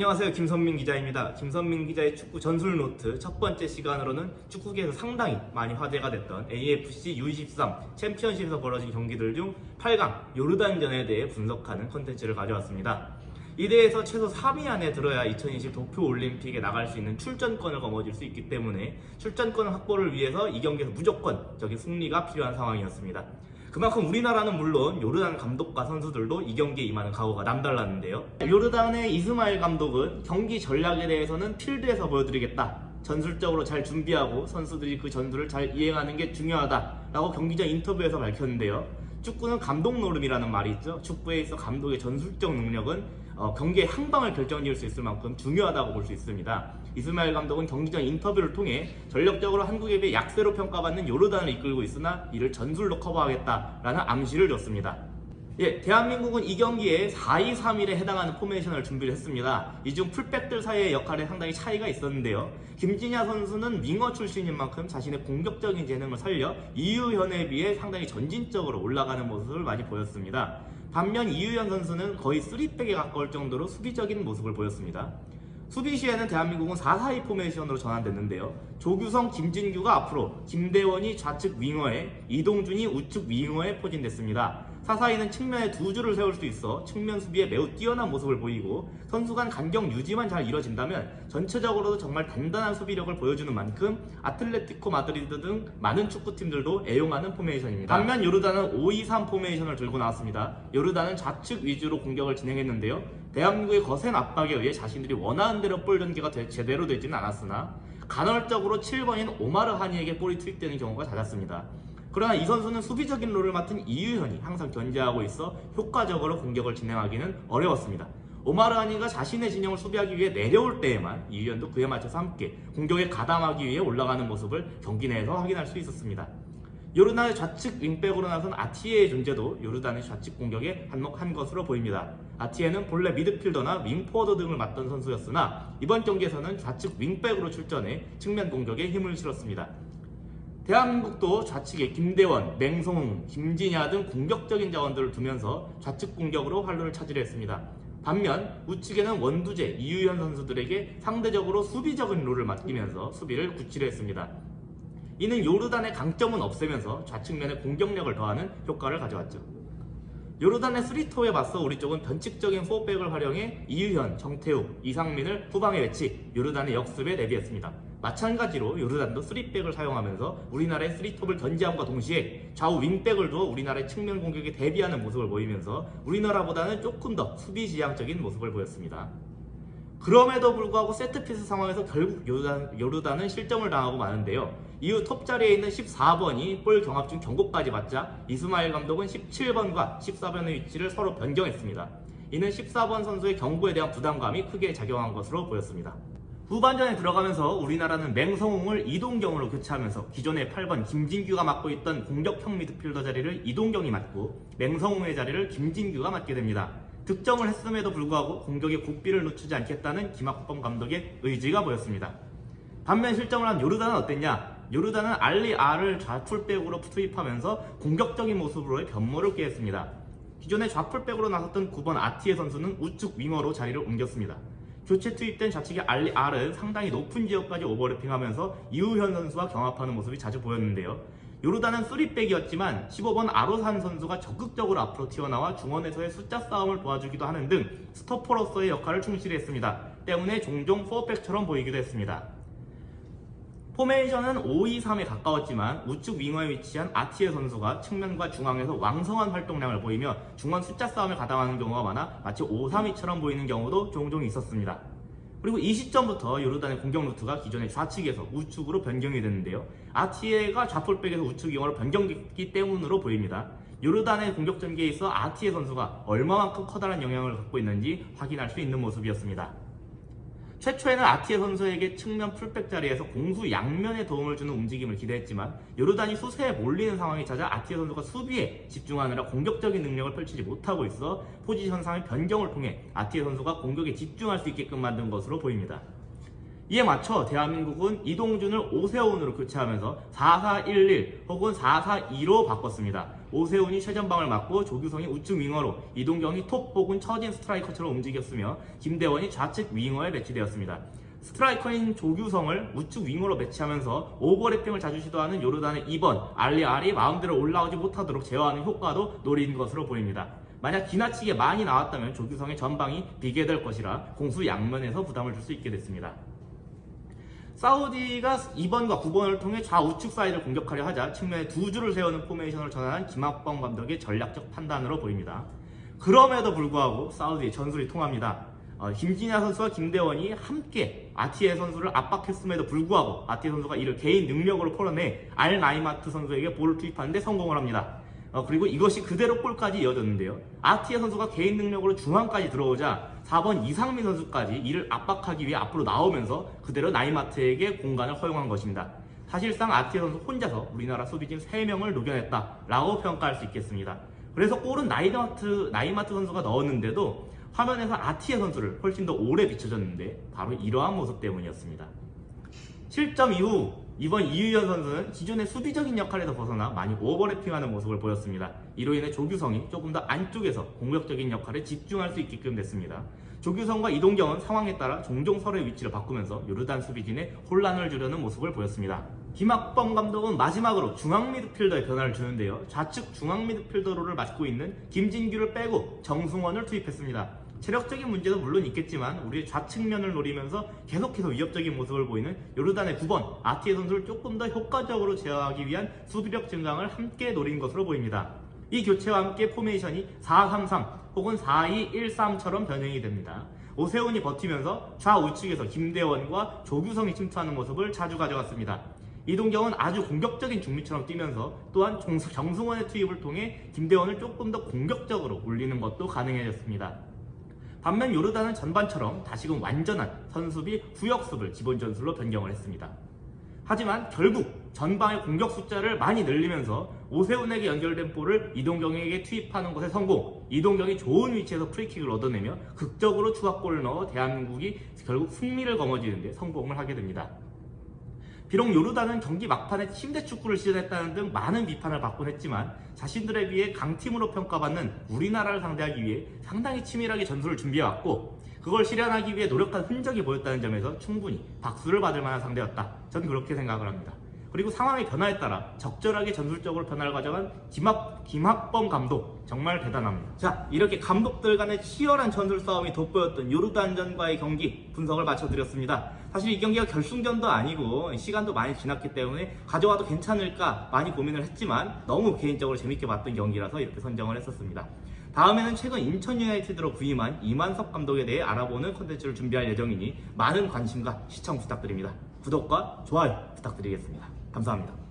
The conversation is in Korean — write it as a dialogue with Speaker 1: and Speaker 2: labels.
Speaker 1: 안녕하세요. 김선민 기자입니다. 김선민 기자의 축구 전술 노트 첫 번째 시간으로는 축구계에서 상당히 많이 화제가 됐던 AFC U23 챔피언십에서 벌어진 경기들 중 8강 요르단전에 대해 분석하는 콘텐츠를 가져왔습니다. 이 대회에서 최소 3위 안에 들어야 2020 도쿄올림픽에 나갈 수 있는 출전권을 거머쥘 수 있기 때문에 출전권 확보를 위해서 이 경기에서 무조건적인 승리가 필요한 상황이었습니다. 그만큼 우리나라는 물론 요르단 감독과 선수들도 이 경기에 임하는 각오가 남달랐는데요. 요르단의 이스마일 감독은 경기 전략에 대해서는 필드에서 보여드리겠다, 전술적으로 잘 준비하고 선수들이 그 전술을 잘 이행하는 게 중요하다라고 경기 전 인터뷰에서 밝혔는데요. 축구는 감독 노름이라는 말이 있죠. 축구에 있어 감독의 전술적 능력은 경기의 한 방을 결정지을 수 있을 만큼 중요하다고 볼 수 있습니다. 이스마일 감독은 경기 전 인터뷰를 통해 전력적으로 한국에 비해 약세로 평가받는 요르단을 이끌고 있으나 이를 전술로 커버하겠다라는 암시를 줬습니다. 대한민국은 이 경기에 4-2-3-1에 해당하는 포메이션을 준비를 했습니다. 이 중 풀백들 사이의 역할에 상당히 차이가 있었는데요. 김진야 선수는 윙어 출신인 만큼 자신의 공격적인 재능을 살려 이유현에 비해 상당히 전진적으로 올라가는 모습을 많이 보였습니다. 반면 이유현 선수는 거의 3백에 가까울 정도로 수비적인 모습을 보였습니다. 수비 시에는 대한민국은 4-4-2 포메이션으로 전환됐는데요. 조규성, 김진규가 앞으로, 김대원이 좌측 윙어에, 이동준이 우측 윙어에 포진됐습니다. 4-4-2는 측면에 두 줄을 세울 수 있어 측면 수비에 매우 뛰어난 모습을 보이고 선수 간 간격 유지만 잘 이뤄진다면 전체적으로도 정말 단단한 수비력을 보여주는 만큼 아틀레티코 마드리드 등 많은 축구팀들도 애용하는 포메이션입니다. 반면 요르단은 5-2-3 포메이션을 들고 나왔습니다. 요르단은 좌측 위주로 공격을 진행했는데요. 대한민국의 거센 압박에 의해 자신들이 원하는 대로 볼 전개가 제대로 되지는 않았으나 간헐적으로 7번인 오마르 하니에게 볼이 투입되는 경우가 잦았습니다. 그러나 이 선수는 수비적인 롤을 맡은 이유현이 항상 견제하고 있어 효과적으로 공격을 진행하기는 어려웠습니다. 오마르 하니가 자신의 진영을 수비하기 위해 내려올 때에만 이유현도 그에 맞춰서 함께 공격에 가담하기 위해 올라가는 모습을 경기 내에서 확인할 수 있었습니다. 요르단의 좌측 윙백으로 나선 아티에의 존재도 요르단의 좌측 공격에 한몫한 것으로 보입니다. 아티에는 본래 미드필더나 윙포워드 등을 맡던 선수였으나 이번 경기에서는 좌측 윙백으로 출전해 측면 공격에 힘을 실었습니다. 대한민국도 좌측에 김대원, 맹성웅, 김진야 등 공격적인 자원들을 두면서 좌측 공격으로 활로를 차지를 했습니다. 반면 우측에는 원두재, 이유현 선수들에게 상대적으로 수비적인 롤을 맡기면서 수비를 굳히려 했습니다. 이는 요르단의 강점은 없애면서 좌측면에 공격력을 더하는 효과를 가져왔죠. 요르단의 3-2에 맞서 우리 쪽은 변칙적인 4백을 활용해 이유현, 정태욱, 이상민을 후방에 배치, 요르단의 역습에 대비했습니다. 마찬가지로 요르단도 3백을 사용하면서 우리나라의 3톱을 견제함과 동시에 좌우 윙백을 두어 우리나라의 측면 공격에 대비하는 모습을 보이면서 우리나라보다는 조금 더 수비지향적인 모습을 보였습니다. 그럼에도 불구하고 세트피스 상황에서 결국 요르단은 실점을 당하고 마는데요. 이후 톱 자리에 있는 14번이 볼 경합 중 경고까지 받자 이스마일 감독은 17번과 14번의 위치를 서로 변경했습니다. 이는 14번 선수의 경고에 대한 부담감이 크게 작용한 것으로 보였습니다. 후반전에 들어가면서 우리나라는 맹성웅을 이동경으로 교체하면서 기존의 8번 김진규가 맡고 있던 공격형 미드필더 자리를 이동경이 맡고 맹성웅의 자리를 김진규가 맡게 됩니다. 득점을 했음에도 불구하고 공격에 고삐를 놓치지 않겠다는 김학범 감독의 의지가 보였습니다. 반면 실점을 한 요르단은 어땠냐? 요르단은 알리아를 좌풀백으로 투입하면서 공격적인 모습으로의 변모를 꾀했습니다. 기존에 좌풀백으로 나섰던 9번 아티에 선수는 우측 윙어로 자리를 옮겼습니다. 교체 투입된 좌측의 알리아는 상당히 높은 지역까지 오버래핑하면서 이우현 선수와 경합하는 모습이 자주 보였는데요. 요르단은 3백이었지만 15번 아로산 선수가 적극적으로 앞으로 튀어나와 중원에서의 숫자 싸움을 도와주기도 하는 등 스토퍼로서의 역할을 충실히 했습니다. 때문에 종종 4백처럼 보이기도 했습니다. 포메이션은 5-2-3에 가까웠지만 우측 윙어에 위치한 아티에 선수가 측면과 중앙에서 왕성한 활동량을 보이며 중원 숫자 싸움에 가담하는 경우가 많아 마치 5-3-2처럼 보이는 경우도 종종 있었습니다. 그리고 이 시점부터 요르단의 공격 루트가 기존의 좌측에서 우측으로 변경이 됐는데요. 아티에가 좌풀백에서 우측 윙어로 변경됐기 때문으로 보입니다. 요르단의 공격 전개에 있어 아티에 선수가 얼마만큼 커다란 영향을 갖고 있는지 확인할 수 있는 모습이었습니다. 최초에는 아티에 선수에게 측면 풀백 자리에서 공수 양면에 도움을 주는 움직임을 기대했지만 요르단이 수세에 몰리는 상황이 찾아 아티에 선수가 수비에 집중하느라 공격적인 능력을 펼치지 못하고 있어 포지션상의 변경을 통해 아티에 선수가 공격에 집중할 수 있게끔 만든 것으로 보입니다. 이에 맞춰 대한민국은 이동준을 오세훈으로 교체하면서 4-4-1-1 혹은 4-4-2로 바꿨습니다. 오세훈이 최전방을 맡고 조규성이 우측 윙어로, 이동경이 톱 혹은 처진 스트라이커처럼 움직였으며 김대원이 좌측 윙어에 배치되었습니다. 스트라이커인 조규성을 우측 윙어로 배치하면서 오버래핑을 자주 시도하는 요르단의 2번 알리알이 마음대로 올라오지 못하도록 제어하는 효과도 노린 것으로 보입니다. 만약 지나치게 많이 나왔다면 조규성의 전방이 비게 될 것이라 공수 양면에서 부담을 줄 수 있게 됐습니다. 사우디가 2번과 9번을 통해 좌우측 사이드를 공격하려 하자 측면에 두 줄을 세우는 포메이션을 전환한 김학범 감독의 전략적 판단으로 보입니다. 그럼에도 불구하고 사우디의 전술이 통합니다. 김진야 선수와 김대원이 함께 아티에 선수를 압박했음에도 불구하고 아티에 선수가 이를 개인 능력으로 풀어내 알 나이마트 선수에게 볼을 투입하는데 성공을 합니다. 그리고 이것이 그대로 골까지 이어졌는데요. 아티에 선수가 개인 능력으로 중앙까지 들어오자 4번 이상민 선수까지 이를 압박하기 위해 앞으로 나오면서 그대로 나이마트에게 공간을 허용한 것입니다. 사실상 아티에 선수 혼자서 우리나라 수비진 3명을 녹여냈다라고 평가할 수 있겠습니다. 그래서 골은 나이마트 선수가 넣었는데도 화면에서 아티에 선수를 훨씬 더 오래 비춰졌는데 바로 이러한 모습 때문이었습니다. 실점 이후 이번 이유연 선수는 기존의 수비적인 역할에서 벗어나 많이 오버래핑하는 모습을 보였습니다. 이로 인해 조규성이 조금 더 안쪽에서 공격적인 역할에 집중할 수 있게끔 됐습니다. 조규성과 이동경은 상황에 따라 종종 서로의 위치를 바꾸면서 요르단 수비진에 혼란을 주려는 모습을 보였습니다. 김학범 감독은 마지막으로 중앙 미드필더의 변화를 주는데요. 좌측 중앙 미드필더로를 맡고 있는 김진규를 빼고 정승원을 투입했습니다. 체력적인 문제도 물론 있겠지만 우리의 좌측면을 노리면서 계속해서 위협적인 모습을 보이는 요르단의 9번 아티에 선수를 조금 더 효과적으로 제어하기 위한 수비력 증강을 함께 노린 것으로 보입니다. 이 교체와 함께 포메이션이 4-3-3 혹은 4-2-1-3처럼 변형이 됩니다. 오세훈이 버티면서 좌우측에서 김대원과 조규성이 침투하는 모습을 자주 가져갔습니다. 이동경은 아주 공격적인 중미처럼 뛰면서 또한 정승원의 투입을 통해 김대원을 조금 더 공격적으로 올리는 것도 가능해졌습니다. 반면 요르단은 전반처럼 다시금 완전한 선수비 후역습을 기본 전술로 변경을 했습니다. 하지만 결국 전방의 공격 숫자를 많이 늘리면서 오세훈에게 연결된 볼을 이동경에게 투입하는 것에 성공, 이동경이 좋은 위치에서 프리킥을 얻어내며 극적으로 추가골을 넣어 대한민국이 결국 승리를 거머쥐는 데 성공을 하게 됩니다. 비록 요르단은 경기 막판에 침대 축구를 시전했다는 등 많은 비판을 받곤 했지만 자신들에 비해 강팀으로 평가받는 우리나라를 상대하기 위해 상당히 치밀하게 전술을 준비해왔고 그걸 실현하기 위해 노력한 흔적이 보였다는 점에서 충분히 박수를 받을 만한 상대였다. 전 그렇게 생각을 합니다. 그리고 상황의 변화에 따라 적절하게 전술적으로 변화를 가져간 김학범 감독 정말 대단합니다. 자, 이렇게 감독들 간의 치열한 전술 싸움이 돋보였던 요르단전과의 경기 분석을 마쳐드렸습니다. 사실 이 경기가 결승전도 아니고 시간도 많이 지났기 때문에 가져와도 괜찮을까 많이 고민을 했지만 너무 개인적으로 재밌게 봤던 경기라서 이렇게 선정을 했었습니다. 다음에는 최근 인천 유나이티드로 부임한 이만석 감독에 대해 알아보는 콘텐츠를 준비할 예정이니 많은 관심과 시청 부탁드립니다. 구독과 좋아요 부탁드리겠습니다. 감사합니다.